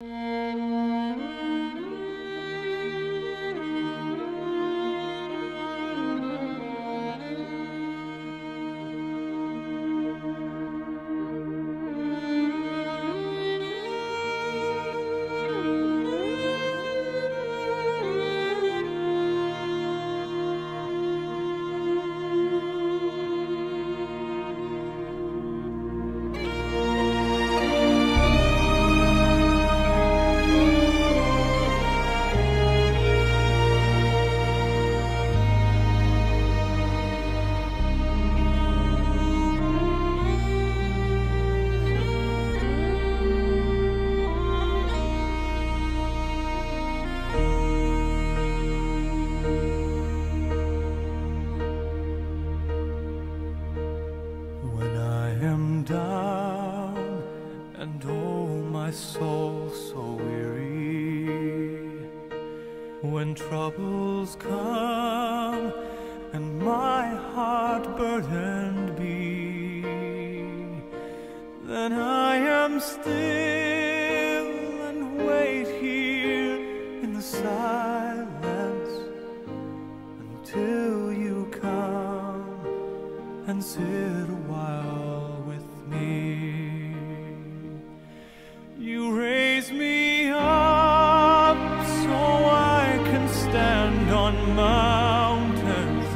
When I am down and oh my soul so weary, when troubles come and my heart burdened be, then I am still and wait here in the silence until you come and sit a while with me. You raise me up so I can stand on mountains.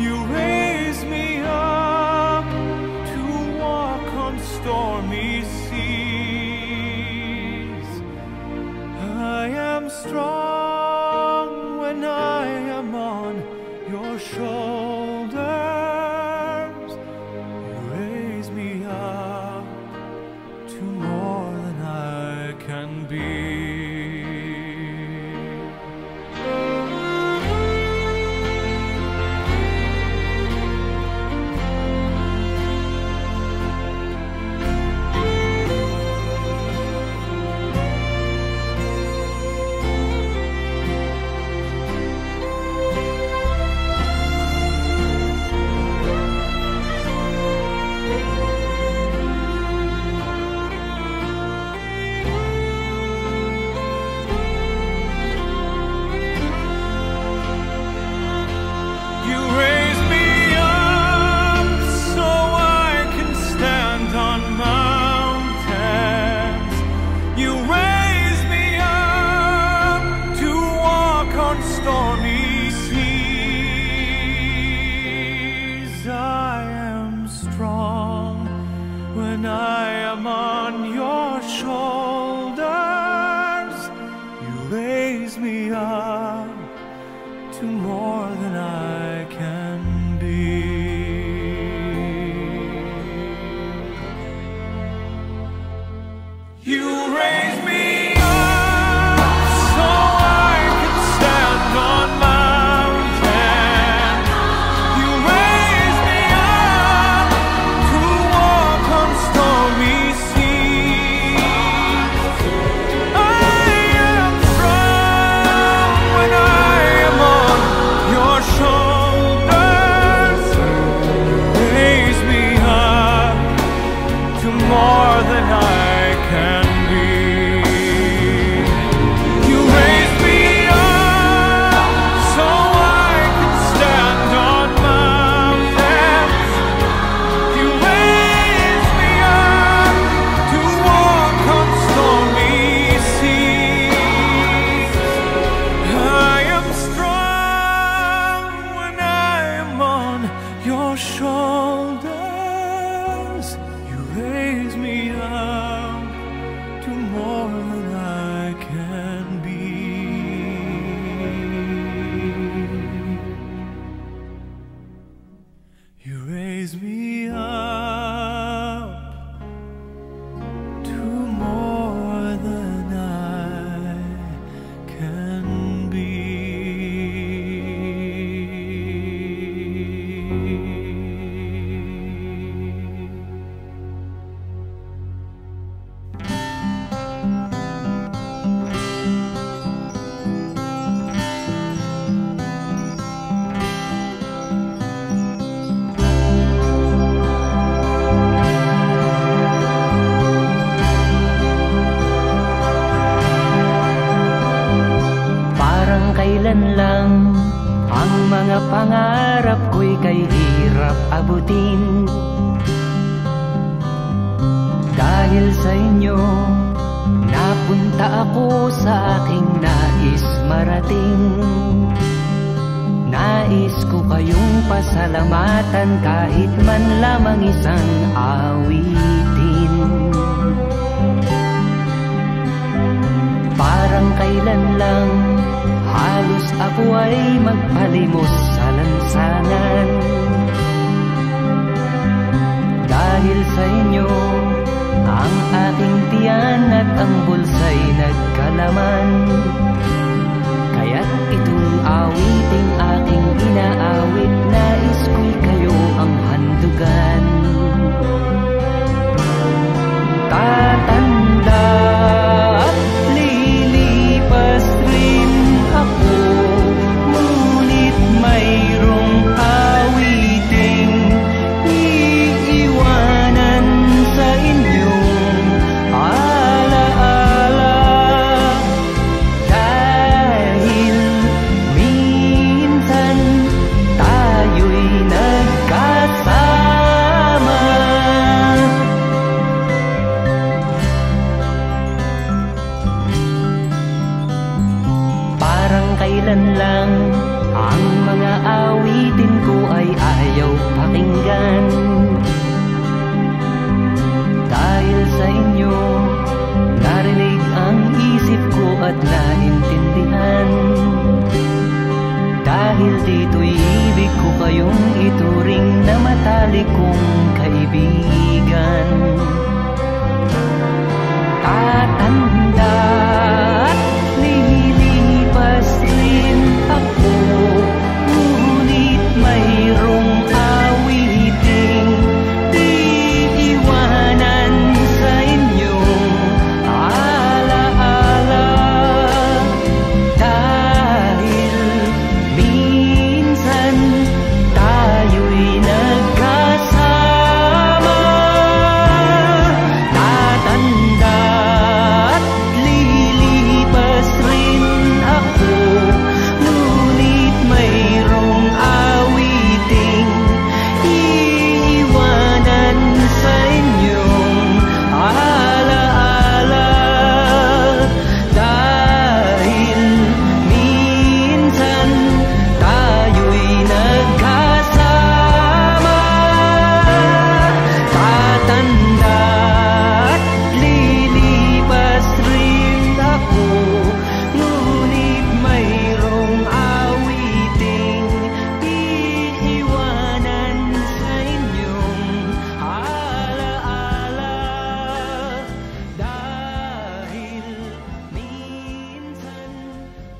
You raise me up to walk on stormy seas. I am strong when I am on your shoulders. Raise me up to more than I can be. Stormy seas, I am strong when I am on your shoulders. You raise me up to more than I can be. You raise me more than I can be. You raise me up so I can stand on mountains. You raise me up to walk on stormy seas. I am strong when I am on your shoulders. Raise me up to more than I can be. You raise me up to more than I can be. pangarap ko'y kay hirap abutin. Dahil sa inyo, napunta ako sa aking nais marating. Nais ko kayong pasalamatan kahit man lamang isang awitin. Parang kailan lang halos ako ay magpalimos sa lansangan. Dahil sa inyo, ang aking tiyan at ang bulsa'y nagkalaman. Kaya't itong awiting aking inaawit, nais ko'y kayo ang handugan. Tatanda at lilipas rin ako, ngunit mayroong awiting iiwanan sa inyong alaala. Dahil minsan tayo'y nagkasama. Parang kailan lang ang mga awitin ko ay ayaw pakinggan. Dahil sa inyo, narinig ang isip ko at naintindihan. Dahil dito'y ibig ko kayong ituring na matalik kong kaibigan. Tatanda at lilipas rin ako, ngunit mayroong awiting iiwanan sa inyong alaala. Dahil minsan tayo'y nagkasama. Tatanda at lilipas rin ako, ngunit mayroong awiting iiwanan sa inyong alaala. Dahil minsan tayo'y nagkasama. Tatanda at lilipas rin ako, ngunit mayroong awiting iiwanan sa inyong alaala. Dahil minsan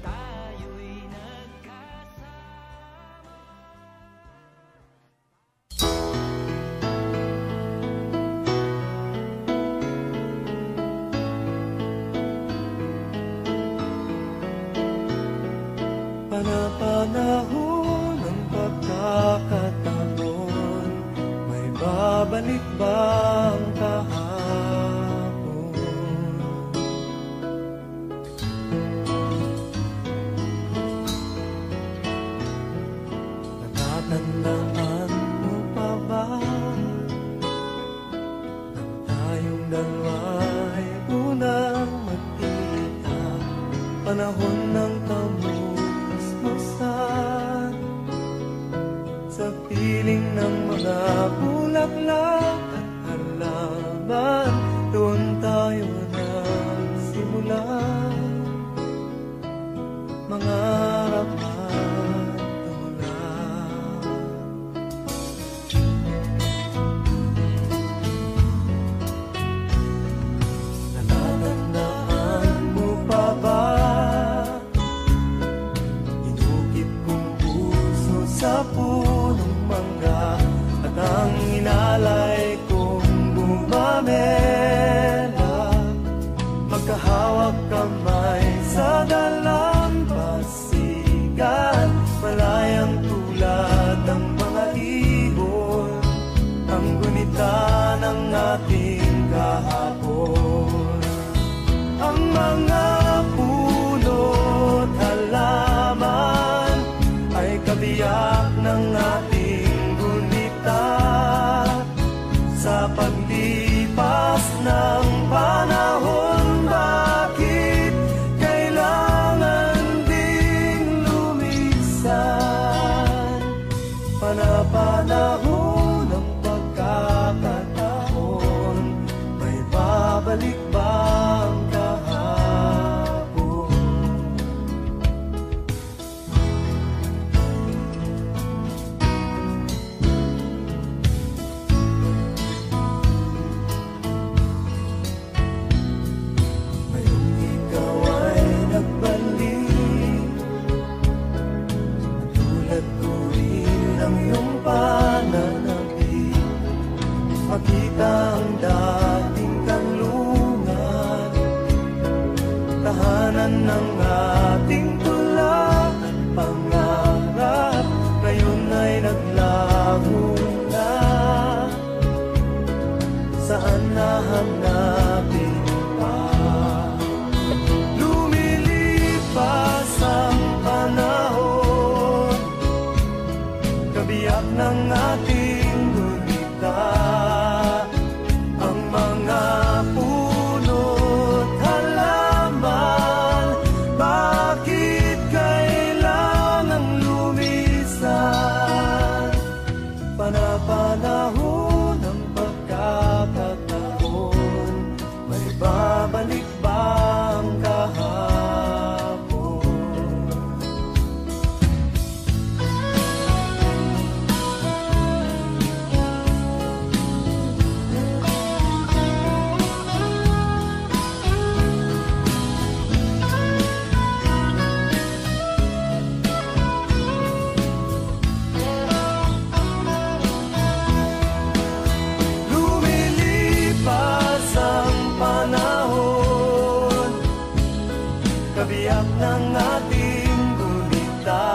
tayo'y nagkasama. Panapanahon ng pagkakataon, may babalik bang kahapon? Natatandaan mo pa ba nang tayong dalawa'y unang magkita? Panahon ng kamusmusan, sa piling ng mga bulaklak at halaman, doon tayo nagsimula mangarap at tumulak. Natatandaan mo pa ba inukit kong puso sa punong mangga, at ang inalay kong bumamela, magkahawak kamay sa dalampasigan, malayang tulad ng mga ibon, ang gunita ng ating kahapon. Ang mga puno't halaman ay kabiyak Nakaraan ng ating tula at pangarap, ngayon ay naglaho na. Saan nahanapin pa? Lumilipas ang panahon, kabiyak ng ating gulita. Ang mga puno't halaman, bakit kailangang lumisan? Panapanahon ng pagkakataon, may babalik ba ang kahapon? Lumilipas ang panahon, kabiyak ng ating gulita.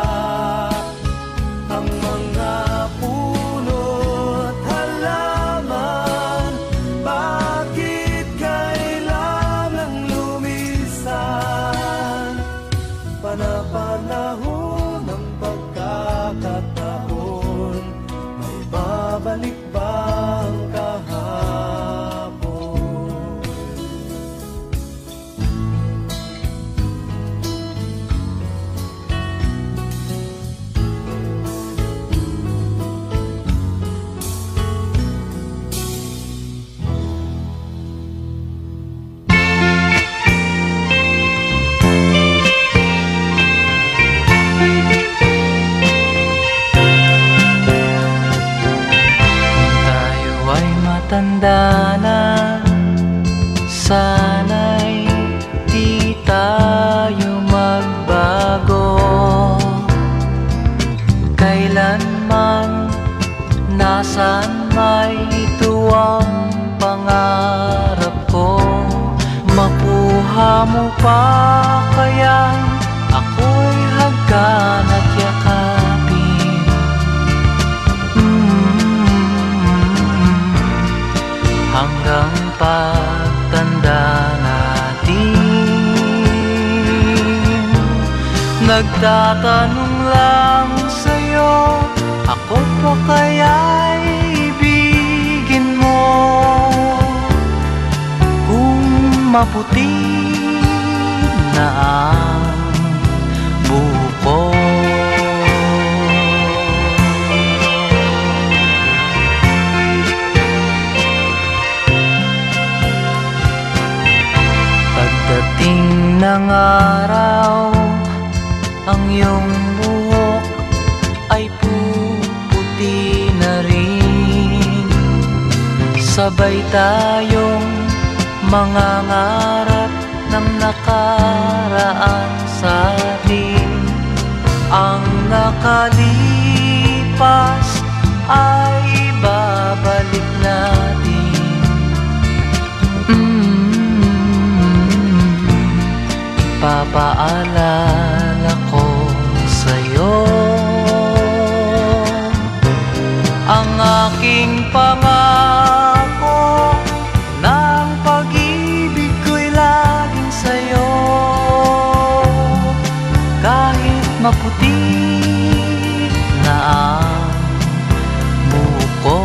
Ang mga puno't halaman, bakit kailangang lumisan? Panapanahon ng pagkakataon, may babalik ba ang kahapon? Tayo ay matanda na, sana'y di tayo magbago. Kailanman, nasaan may ito ang pangarap ko. Makuha mo pa kaya ako'y hagkan at yakapin. Hanggang pagtanda natin, nagtatanong lang sa'yo, ako pa kaya'y ibigin mo? Kung maputi na ang buko, pagdating ng araw, ang iyong buhok ay puputi na rin. Sabay tayong mangangarap ng nakaraan sa atin. Ang nakalipas ay babalik natin. Ipapaalala ko sa'yo ang aking pangako, ng pag-ibig ko'y laging sa'yo. Kahit maputi na ang buko.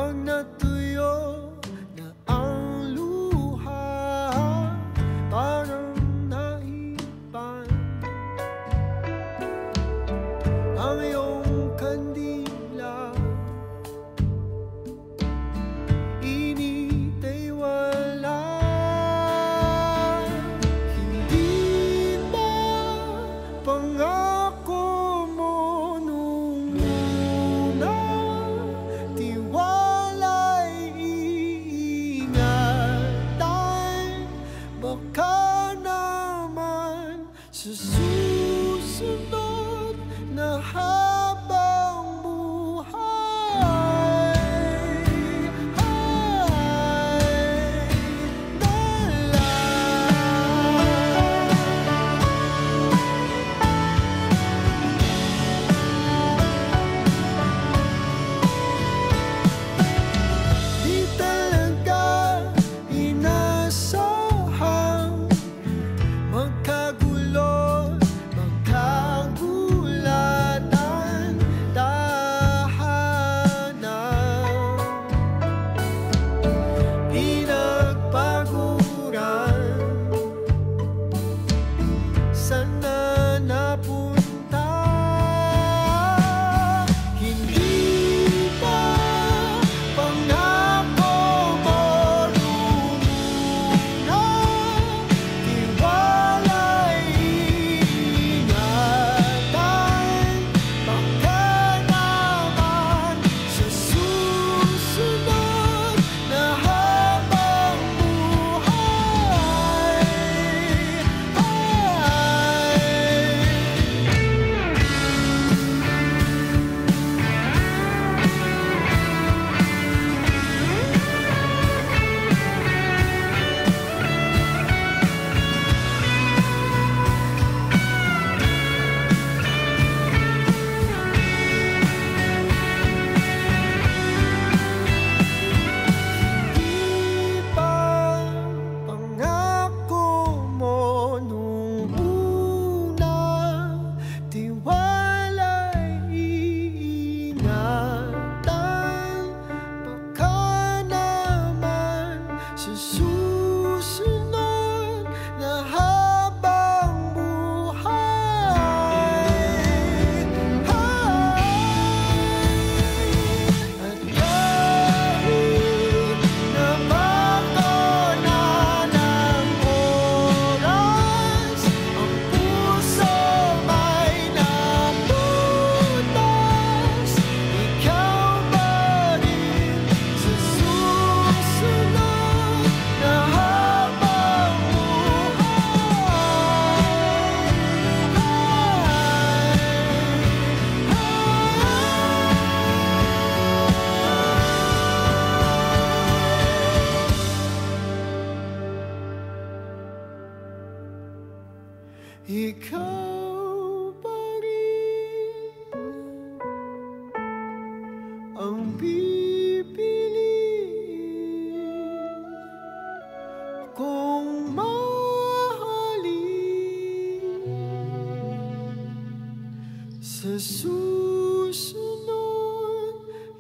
Pag natuyo na ang luha, parang naipan ang iyong kandila. Init ay wala. Hindi ba pangako mo nung una? Tiwala'y iingatan. Baka naman sa susunod na habang buhay di talaga inasahang magkagulo, magkagulatan, tahanan, pinagpaguran. Sana napunta. Hindi ba pangako mo nung una? Tiwala'y iingatan. Baka naman sa susunod na habang buhay di ba pangako mo nung una? Tiwala'y iingatan. Baka naman sa susunod na habang buhay at kahit nabago na ng oras, ang puso may nabutas. Ikaw pa rin sa susunod na habang ikaw pa rin ang pipiliin kung mahalin sa susunod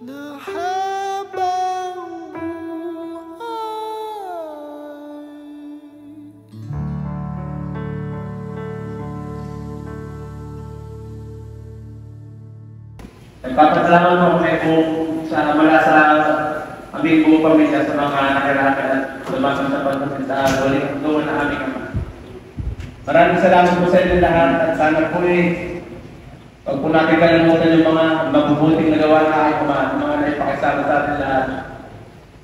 na habang Nagpapasalamat po kami po sa mula sa aming buong pamilya sa mga nakirakan at lumasan sa pagkasin sa waling tulungan na aming ama. Maraming salamat po sa inyo lahat at sana po pag po natin kalimutan yung mga mabubuting nagawa na aking ama, mga naipakisama sa atin lahat.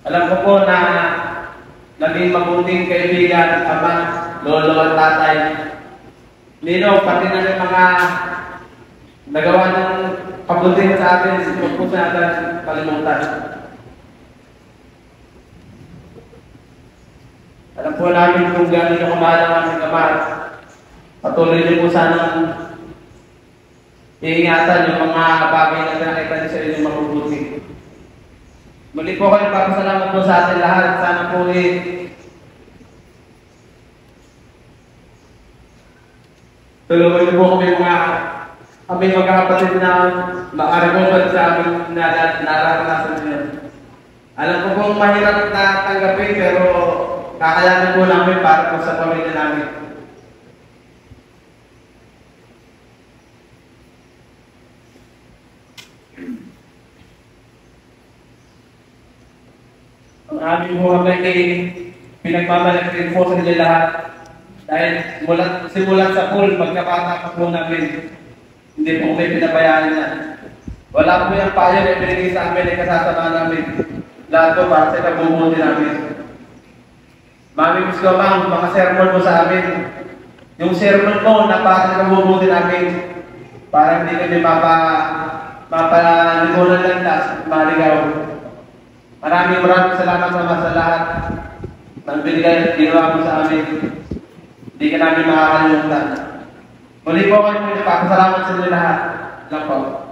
Alam ko po na naging mabuting kaibigan, ama, lolo at tatay. Nino, pati na rin mga nagawa ng pabuting sa atin, huwag po sa natin kalimutan. Alam po namin kung gano'n yung kamahal ang aming ama. Patuloy niyo po sanang iingatan yung mga bagay na pinakita niyo sa inyong mabubuti. Muli po kayo papasalamat po sa atin lahat. Sana po tulungan niyo po kami mga magkakapatid na maaragoban sa aming nararanasan niyo. Alam ko pong mahirap na tanggapin pero kakayanin po namin para po sa pamilya namin. Ang aming buhay ay pinagmamalaki rin po sa nila lahat. Dahil simulat sa pool, magkabata pa po namin. Hindi po may pinabayaan niya. Wala po yung payo na binigay sa amin ay kasasama namin. Lahat po para sa kabubuti namin. Mami gusto ma'am, mga sermon mo sa amin. Yung sermon mo, napaka kabubuti namin. Para hindi kami mapaligunan lang tas maligaw. Maraming salamat sa lahat ng binigay at ginawa mo sa amin. Hindi ka namin makakalimutan. Muli po kayo po, nagpapasalamat sa inyo lahat. Lang po.